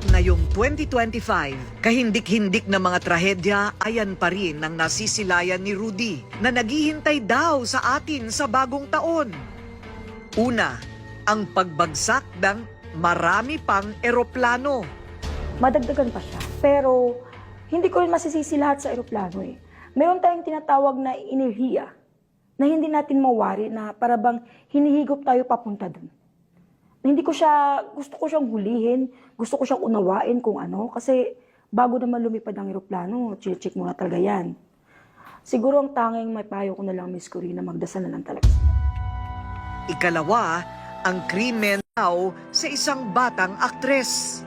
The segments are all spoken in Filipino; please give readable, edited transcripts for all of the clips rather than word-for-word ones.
Ngayong 2025, kahindik-hindik na mga trahedya ayan pa rin ang nasisilayan ni Rudy na naghihintay daw sa atin sa bagong taon. Una, ang pagbagsak ng marami pang eroplano. Madagdagan pa siya. Pero hindi ko rin masisisi lahat sa eroplano eh. Meron tayong tinatawag na enerhiya na hindi natin mawari na para bang hinihigop tayo papunta dun. Hindi ko siya, gusto ko siyang hulihin, gusto ko siyang unawain kung ano, kasi bago naman lumipad ang eroplano, check muna talaga yan. Siguro ang tanging may payo ko na lang, Miss Corina, magdasal na lang talaga. Ikalawa, ang krimen daw sa isang batang aktres.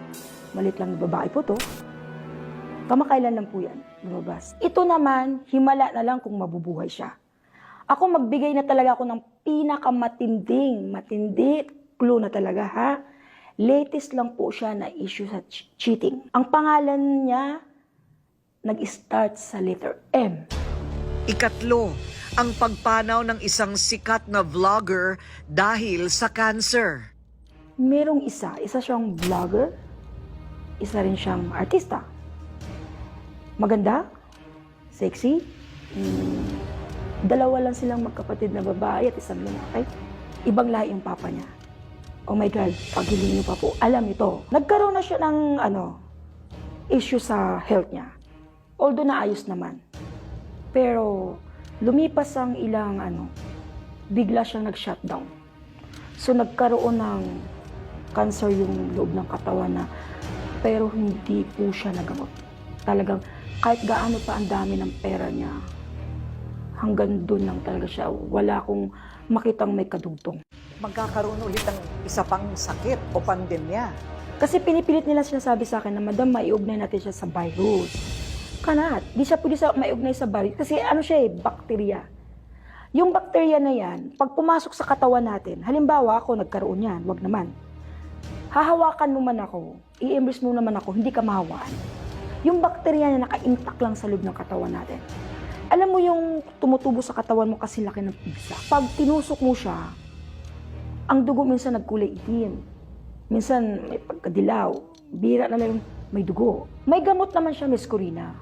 Malit lang na babae po to. Kamakailan lang po yan, lumabas. Ito naman, himala na lang kung mabubuhay siya. Ako magbigay na talaga ako ng matindi clue na talaga ha. Latest lang po siya na issue sa cheating. Ang pangalan niya, nag-start sa letter M. Ikatlo, ang pagpanaw ng isang sikat na vlogger dahil sa cancer. Merong isa siyang vlogger, isa rin siyang artista. Maganda, sexy, dalawa lang silang magkapatid na babae at isang lalaki. Ibang lahi yung papa niya. Oh my God, paghiling niyo pa po, alam ito. Nagkaroon na siya ng issue sa health niya. Although naayos naman. Pero lumipas ang ilang bigla siyang nag-shutdown. So nagkaroon ng cancer yung loob ng katawan na, pero hindi po siya nagamot. Talagang kahit gaano pa ang dami ng pera niya, hanggang doon lang talaga siya. Wala akong makitang may kadugtong. Magkakaroon ulit ng isa pang sakit o pandemya. Kasi pinipilit nila sinasabi sa akin na, Madam, maiugnay natin siya sa virus. Kanat, di siya pwede maiugnay sa virus. Kasi siya bakterya. Yung bakterya na yan, pag pumasok sa katawan natin, halimbawa ako nagkaroon yan, wag naman. Hahawakan mo man ako, i-embrace mo naman ako, hindi ka mahawaan. Yung bakterya na naka-intact lang sa loob ng katawan natin. Alam mo yung tumutubo sa katawan mo kasi laki ng pigsa. Pag tinusok mo siya, ang dugo minsan nagkulay itim. Minsan may pagkadilaw. Bira na lang may dugo. May gamot naman siya, Miss Corina.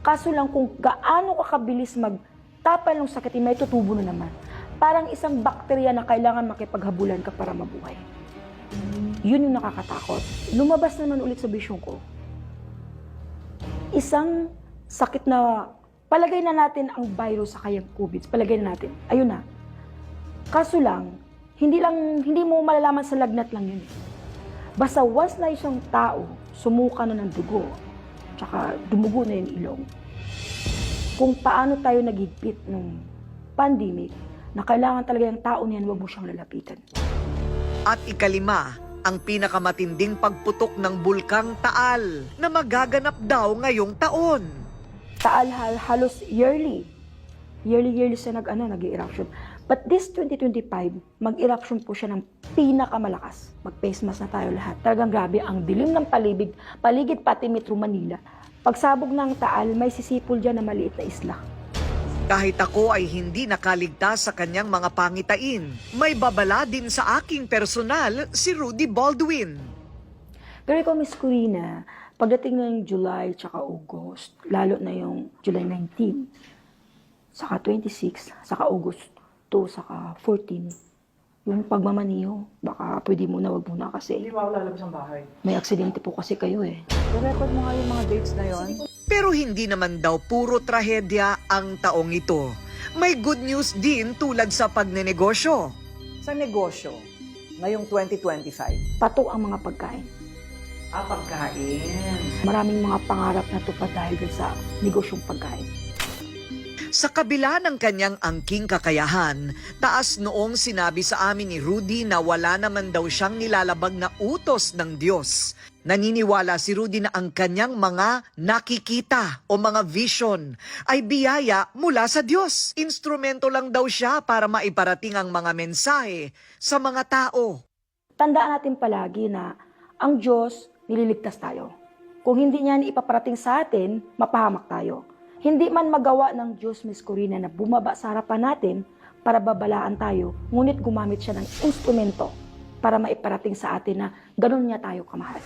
Kaso lang kung gaano ka kabilis magtapal ng sakit, may tutubo na naman. Parang isang bakterya na kailangan makipaghabulan ka para mabuhay. Yun yung nakakatakot. Lumabas naman ulit sa vision ko. Isang sakit na palagay na natin ang virus sa kayang COVID. Palagay na natin. Ayun na. Kaso lang, hindi mo malalaman sa lagnat lang yun. Basta once na isang tao, sumuka na ng dugo, tsaka dumugo na yung ilong. Kung paano tayo naghigpit ng pandemic, na kailangan talaga yung tao niyan, huwag mo siyang lalapitan. At ikalima, ang pinakamatinding pagputok ng bulkang Taal na magaganap daw ngayong taon. Taal halos yearly siya nag-eruption. But this 2025, mag-eruption po siya ng pinakamalakas. Mag-face mask na tayo lahat. Talagang grabe, ang dilim ng paligid pati Metro Manila. Pagsabog ng Taal, may sisipol dyan na maliit na isla. Kahit ako ay hindi nakaligtas sa kanyang mga pangitain, may babala din sa aking personal si Rudy Baldwin. Pero ikaw, Miss Corina, pagdating ng July tsaka August, lalo na yung July 19, saka 26, saka August 2, saka 14, yung pagmamaniho, baka pwede muna, wag muna kasi Hindi mo ako lalabas ng bahay. may aksidente po kasi kayo eh. I-record mo nga yung mga dates na yon. Pero hindi naman daw puro trahedya ang taong ito. May good news din tulad sa pagnenegosyo. Sa negosyo, ngayong 2025. Pato ang mga pagkain. Pagkain. Maraming mga pangarap na tupad dahil dun sa negosyong pagkain. Sa kabila ng kanyang angking kakayahan, taas noong sinabi sa amin ni Rudy na wala naman daw siyang nilalabag na utos ng Diyos. Naniniwala si Rudy na ang kanyang mga nakikita o mga vision ay biyaya mula sa Diyos. Instrumento lang daw siya para maiparating ang mga mensahe sa mga tao. Tandaan natin palagi na ang Diyos nililigtas tayo. Kung hindi niya ipaparating sa atin, mapahamak tayo. Hindi man magawa ng Diyos, Miss Corina, na bumaba sa harapan natin para babalaan tayo, ngunit gumamit siya ng instrumento para maiparating sa atin na ganun niya tayo kamahal.